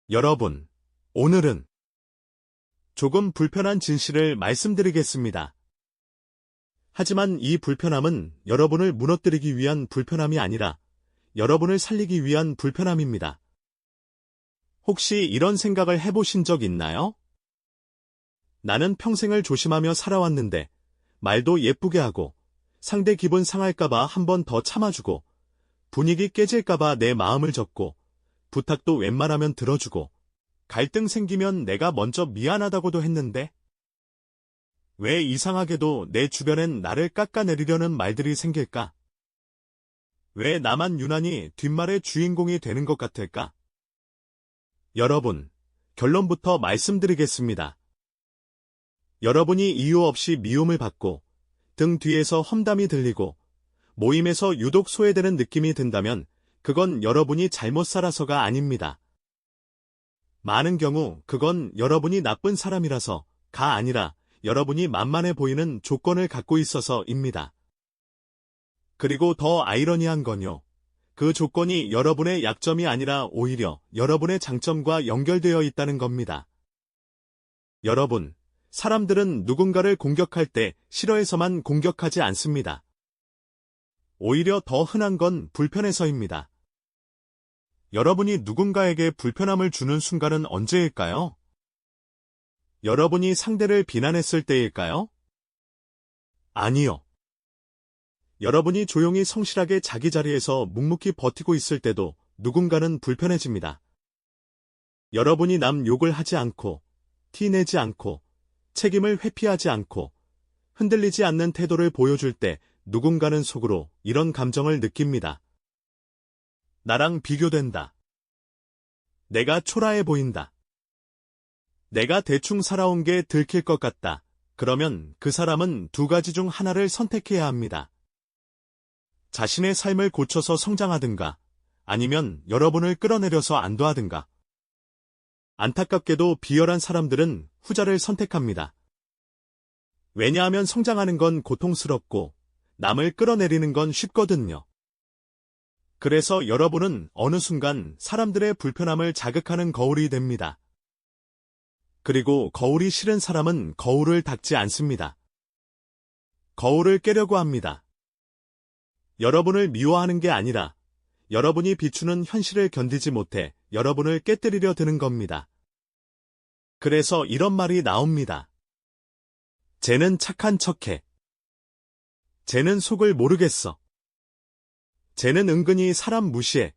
여러분, 오늘은 조금 불편한 진실을 말씀드리겠습니다. 하지만 이 불편함은 여러분을 무너뜨리기 위한 불편함이 아니라 여러분을 살리기 위한 불편함입니다. 혹시 이런 생각을 해보신 적 있나요? 나는 평생을 조심하며 살아왔는데 말도 예쁘게 하고 상대 기분 상할까봐 한 번 더 참아주고 분위기 깨질까봐 내 마음을 접고 부탁도 웬만하면 들어주고 갈등 생기면 내가 먼저 미안하다고도 했는데 왜 이상하게도 내 주변엔 나를 깎아내리려는 말들이 생길까? 왜 나만 유난히 뒷말의 주인공이 되는 것 같을까? 여러분, 결론부터 말씀드리겠습니다. 여러분이 이유 없이 미움을 받고 등 뒤에서 험담이 들리고 모임에서 유독 소외되는 느낌이 든다면 그건 여러분이 잘못 살아서가 아닙니다. 많은 경우 그건 여러분이 나쁜 사람이라서가 아니라 여러분이 만만해 보이는 조건을 갖고 있어서입니다. 그리고 더 아이러니한 건요. 그 조건이 여러분의 약점이 아니라 오히려 여러분의 장점과 연결되어 있다는 겁니다. 여러분, 사람들은 누군가를 공격할 때 싫어해서만 공격하지 않습니다. 오히려 더 흔한 건 불편해서입니다. 여러분이 누군가에게 불편함을 주는 순간은 언제일까요? 여러분이 상대를 비난했을 때일까요? 아니요. 여러분이 조용히 성실하게 자기 자리에서 묵묵히 버티고 있을 때도 누군가는 불편해집니다. 여러분이 남 욕을 하지 않고, 티내지 않고, 책임을 회피하지 않고, 흔들리지 않는 태도를 보여줄 때 누군가는 속으로 이런 감정을 느낍니다. 나랑 비교된다. 내가 초라해 보인다. 내가 대충 살아온 게 들킬 것 같다. 그러면 그 사람은 두 가지 중 하나를 선택해야 합니다. 자신의 삶을 고쳐서 성장하든가 아니면 여러분을 끌어내려서 안도하든가. 안타깝게도 비열한 사람들은 후자를 선택합니다. 왜냐하면 성장하는 건 고통스럽고 남을 끌어내리는 건 쉽거든요. 그래서 여러분은 어느 순간 사람들의 불편함을 자극하는 거울이 됩니다. 그리고 거울이 싫은 사람은 거울을 닦지 않습니다. 거울을 깨려고 합니다. 여러분을 미워하는 게 아니라 여러분이 비추는 현실을 견디지 못해 여러분을 깨뜨리려 드는 겁니다. 그래서 이런 말이 나옵니다. 쟤는 착한 척해. 쟤는 속을 모르겠어. 쟤는 은근히 사람 무시해.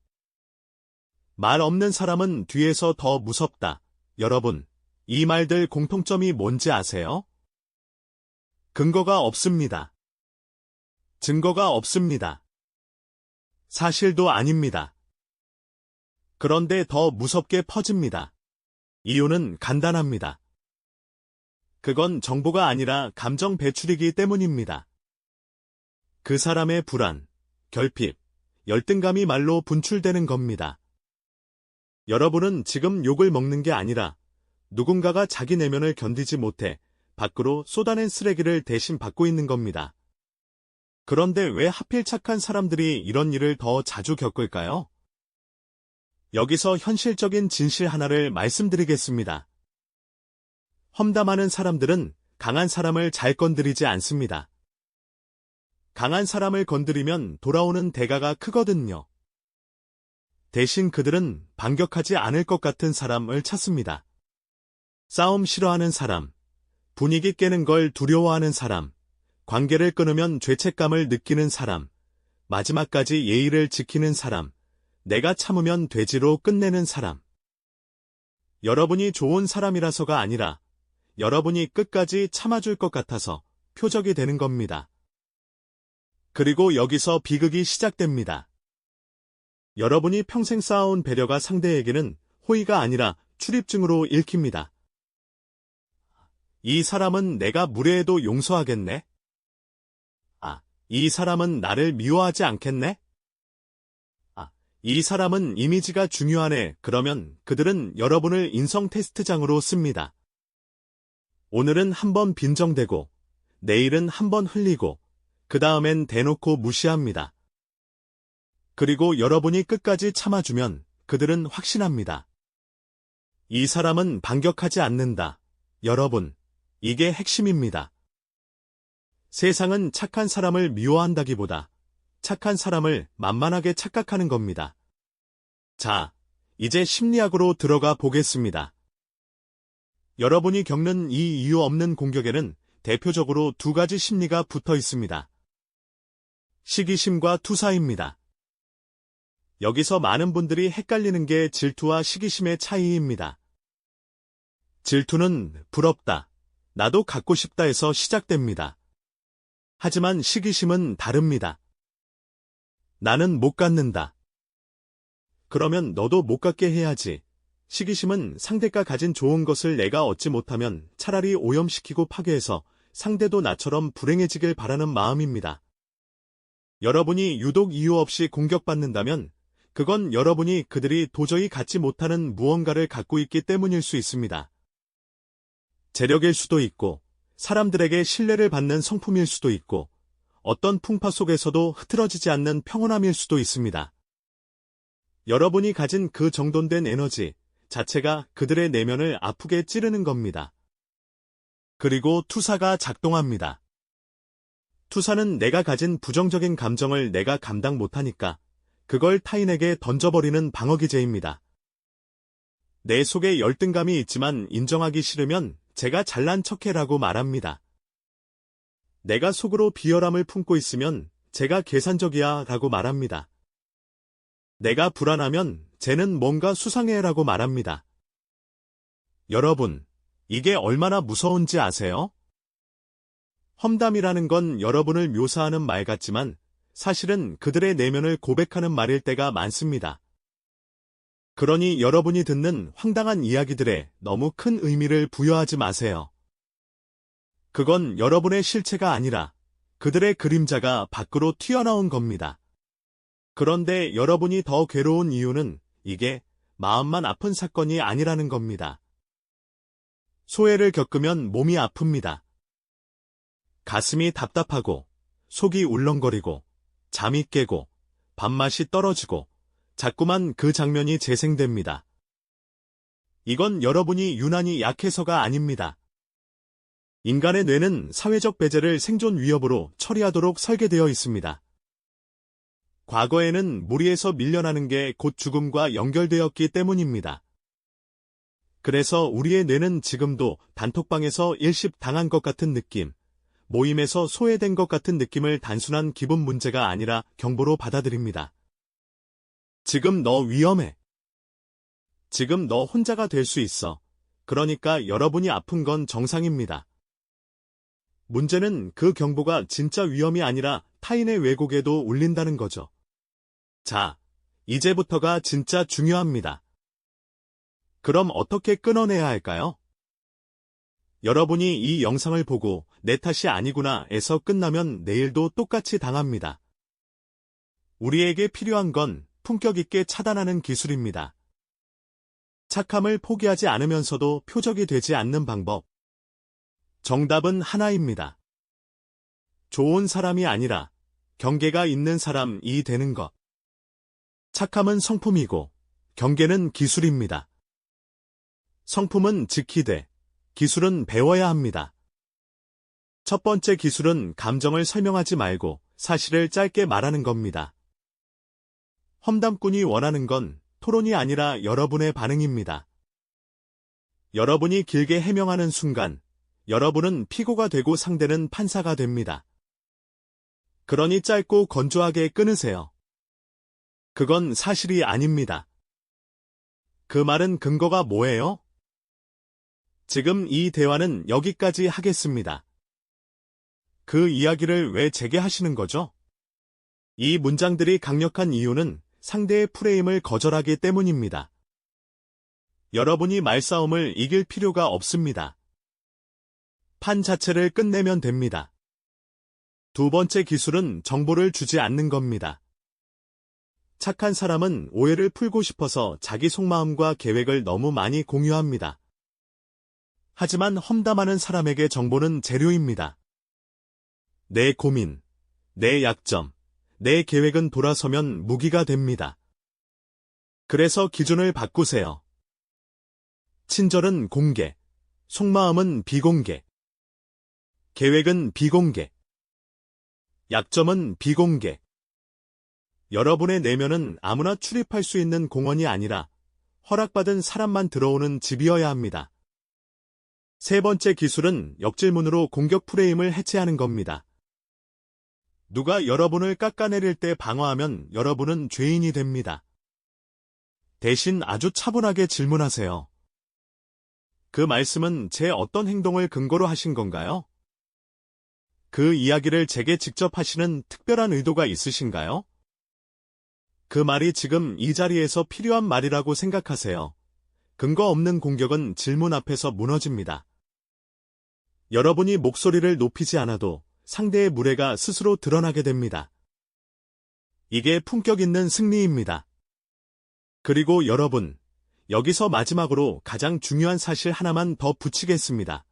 말 없는 사람은 뒤에서 더 무섭다. 여러분, 이 말들 공통점이 뭔지 아세요? 근거가 없습니다. 증거가 없습니다. 사실도 아닙니다. 그런데 더 무섭게 퍼집니다. 이유는 간단합니다. 그건 정보가 아니라 감정 배출이기 때문입니다. 그 사람의 불안, 결핍, 열등감이 말로 분출되는 겁니다. 여러분은 지금 욕을 먹는 게 아니라 누군가가 자기 내면을 견디지 못해 밖으로 쏟아낸 쓰레기를 대신 받고 있는 겁니다. 그런데 왜 하필 착한 사람들이 이런 일을 더 자주 겪을까요? 여기서 현실적인 진실 하나를 말씀드리겠습니다. 험담하는 사람들은 강한 사람을 잘 건드리지 않습니다. 강한 사람을 건드리면 돌아오는 대가가 크거든요. 대신 그들은 반격하지 않을 것 같은 사람을 찾습니다. 싸움 싫어하는 사람, 분위기 깨는 걸 두려워하는 사람, 관계를 끊으면 죄책감을 느끼는 사람, 마지막까지 예의를 지키는 사람, 내가 참으면 돼지로 끝내는 사람. 여러분이 좋은 사람이라서가 아니라 여러분이 끝까지 참아줄 것 같아서 표적이 되는 겁니다. 그리고 여기서 비극이 시작됩니다. 여러분이 평생 쌓아온 배려가 상대에게는 호의가 아니라 출입증으로 읽힙니다. 이 사람은 내가 무례해도 용서하겠네? 이 사람은 나를 미워하지 않겠네? 이 사람은 이미지가 중요하네. 그러면 그들은 여러분을 인성 테스트장으로 씁니다. 오늘은 한번 빈정대고, 내일은 한번 흘리고, 그 다음엔 대놓고 무시합니다. 그리고 여러분이 끝까지 참아주면 그들은 확신합니다. 이 사람은 반격하지 않는다. 여러분, 이게 핵심입니다. 세상은 착한 사람을 미워한다기보다 착한 사람을 만만하게 착각하는 겁니다. 자, 이제 심리학으로 들어가 보겠습니다. 여러분이 겪는 이 이유 없는 공격에는 대표적으로 두 가지 심리가 붙어 있습니다. 시기심과 투사입니다. 여기서 많은 분들이 헷갈리는 게 질투와 시기심의 차이입니다. 질투는 부럽다, 나도 갖고 싶다에서 시작됩니다. 하지만 시기심은 다릅니다. 나는 못 갖는다. 그러면 너도 못 갖게 해야지. 시기심은 상대가 가진 좋은 것을 내가 얻지 못하면 차라리 오염시키고 파괴해서 상대도 나처럼 불행해지길 바라는 마음입니다. 여러분이 유독 이유 없이 공격받는다면 그건 여러분이 그들이 도저히 갖지 못하는 무언가를 갖고 있기 때문일 수 있습니다. 재력일 수도 있고, 사람들에게 신뢰를 받는 성품일 수도 있고, 어떤 풍파 속에서도 흐트러지지 않는 평온함일 수도 있습니다. 여러분이 가진 그 정돈된 에너지 자체가 그들의 내면을 아프게 찌르는 겁니다. 그리고 투사가 작동합니다. 투사는 내가 가진 부정적인 감정을 내가 감당 못하니까 그걸 타인에게 던져버리는 방어기제입니다. 내 속에 열등감이 있지만 인정하기 싫으면 제가 잘난 척해라고 말합니다. 내가 속으로 비열함을 품고 있으면 제가 계산적이야 라고 말합니다. 내가 불안하면 쟤는 뭔가 수상해라고 말합니다. 여러분, 이게 얼마나 무서운지 아세요? 험담이라는 건 여러분을 묘사하는 말 같지만 사실은 그들의 내면을 고백하는 말일 때가 많습니다. 그러니 여러분이 듣는 황당한 이야기들에 너무 큰 의미를 부여하지 마세요. 그건 여러분의 실체가 아니라 그들의 그림자가 밖으로 튀어나온 겁니다. 그런데 여러분이 더 괴로운 이유는 이게 마음만 아픈 사건이 아니라는 겁니다. 소외를 겪으면 몸이 아픕니다. 가슴이 답답하고, 속이 울렁거리고, 잠이 깨고, 밥맛이 떨어지고, 자꾸만 그 장면이 재생됩니다. 이건 여러분이 유난히 약해서가 아닙니다. 인간의 뇌는 사회적 배제를 생존 위협으로 처리하도록 설계되어 있습니다. 과거에는 무리에서 밀려나는 게 곧 죽음과 연결되었기 때문입니다. 그래서 우리의 뇌는 지금도 단톡방에서 일십당한 것 같은 느낌, 모임에서 소외된 것 같은 느낌을 단순한 기분 문제가 아니라 경보로 받아들입니다. 지금 너 위험해. 지금 너 혼자가 될 수 있어. 그러니까 여러분이 아픈 건 정상입니다. 문제는 그 경보가 진짜 위험이 아니라 타인의 왜곡에도 울린다는 거죠. 자, 이제부터가 진짜 중요합니다. 그럼 어떻게 끊어내야 할까요? 여러분이 이 영상을 보고 내 탓이 아니구나에서 끝나면 내일도 똑같이 당합니다. 우리에게 필요한 건 품격 있게 차단하는 기술입니다. 착함을 포기하지 않으면서도 표적이 되지 않는 방법. 정답은 하나입니다. 좋은 사람이 아니라 경계가 있는 사람이 되는 것. 착함은 성품이고 경계는 기술입니다. 성품은 지키되 기술은 배워야 합니다. 첫 번째 기술은 감정을 설명하지 말고 사실을 짧게 말하는 겁니다. 험담꾼이 원하는 건 토론이 아니라 여러분의 반응입니다. 여러분이 길게 해명하는 순간 여러분은 피고가 되고 상대는 판사가 됩니다. 그러니 짧고 건조하게 끊으세요. 그건 사실이 아닙니다. 그 말은 근거가 뭐예요? 지금 이 대화는 여기까지 하겠습니다. 그 이야기를 왜 제게 하시는 거죠? 이 문장들이 강력한 이유는 상대의 프레임을 거절하기 때문입니다. 여러분이 말싸움을 이길 필요가 없습니다. 판 자체를 끝내면 됩니다. 두 번째 기술은 정보를 주지 않는 겁니다. 착한 사람은 오해를 풀고 싶어서 자기 속마음과 계획을 너무 많이 공유합니다. 하지만 험담하는 사람에게 정보는 재료입니다. 내 고민, 내 약점, 내 계획은 돌아서면 무기가 됩니다. 그래서 기준을 바꾸세요. 친절은 공개, 속마음은 비공개. 계획은 비공개. 약점은 비공개. 여러분의 내면은 아무나 출입할 수 있는 공원이 아니라 허락받은 사람만 들어오는 집이어야 합니다. 세 번째 기술은 역질문으로 공격 프레임을 해체하는 겁니다. 누가 여러분을 깎아내릴 때 방어하면 여러분은 죄인이 됩니다. 대신 아주 차분하게 질문하세요. 그 말씀은 제 어떤 행동을 근거로 하신 건가요? 그 이야기를 제게 직접 하시는 특별한 의도가 있으신가요? 그 말이 지금 이 자리에서 필요한 말이라고 생각하세요. 근거 없는 공격은 질문 앞에서 무너집니다. 여러분이 목소리를 높이지 않아도 상대의 무례가 스스로 드러나게 됩니다. 이게 품격 있는 승리입니다. 그리고 여러분, 여기서 마지막으로 가장 중요한 사실 하나만 더 붙이겠습니다.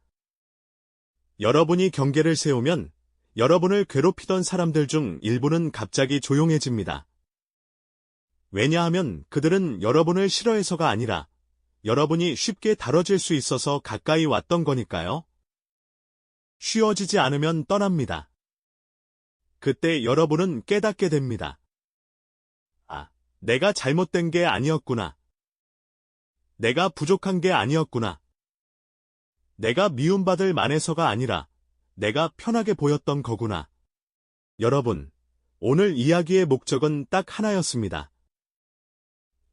여러분이 경계를 세우면 여러분을 괴롭히던 사람들 중 일부는 갑자기 조용해집니다. 왜냐하면 그들은 여러분을 싫어해서가 아니라 여러분이 쉽게 다뤄질 수 있어서 가까이 왔던 거니까요. 쉬워지지 않으면 떠납니다. 그때 여러분은 깨닫게 됩니다. 아, 내가 잘못된 게 아니었구나. 내가 부족한 게 아니었구나. 내가 미움받을 만해서가 아니라 내가 편하게 보였던 거구나. 여러분, 오늘 이야기의 목적은 딱 하나였습니다.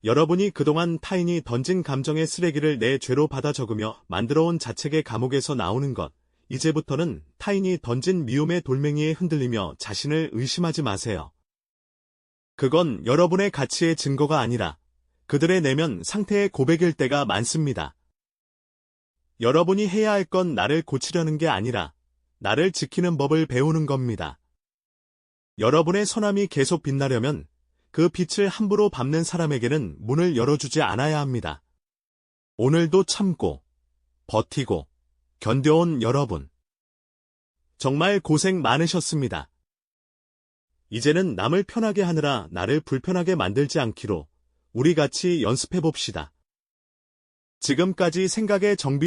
여러분이 그동안 타인이 던진 감정의 쓰레기를 내 죄로 받아 적으며 만들어온 자책의 감옥에서 나오는 것, 이제부터는 타인이 던진 미움의 돌멩이에 흔들리며 자신을 의심하지 마세요. 그건 여러분의 가치의 증거가 아니라 그들의 내면 상태의 고백일 때가 많습니다. 여러분이 해야 할 건 나를 고치려는 게 아니라 나를 지키는 법을 배우는 겁니다. 여러분의 선함이 계속 빛나려면 그 빛을 함부로 밟는 사람에게는 문을 열어주지 않아야 합니다. 오늘도 참고, 버티고, 견뎌온 여러분. 정말 고생 많으셨습니다. 이제는 남을 편하게 하느라 나를 불편하게 만들지 않기로 우리 같이 연습해봅시다. 지금까지 생각의 정비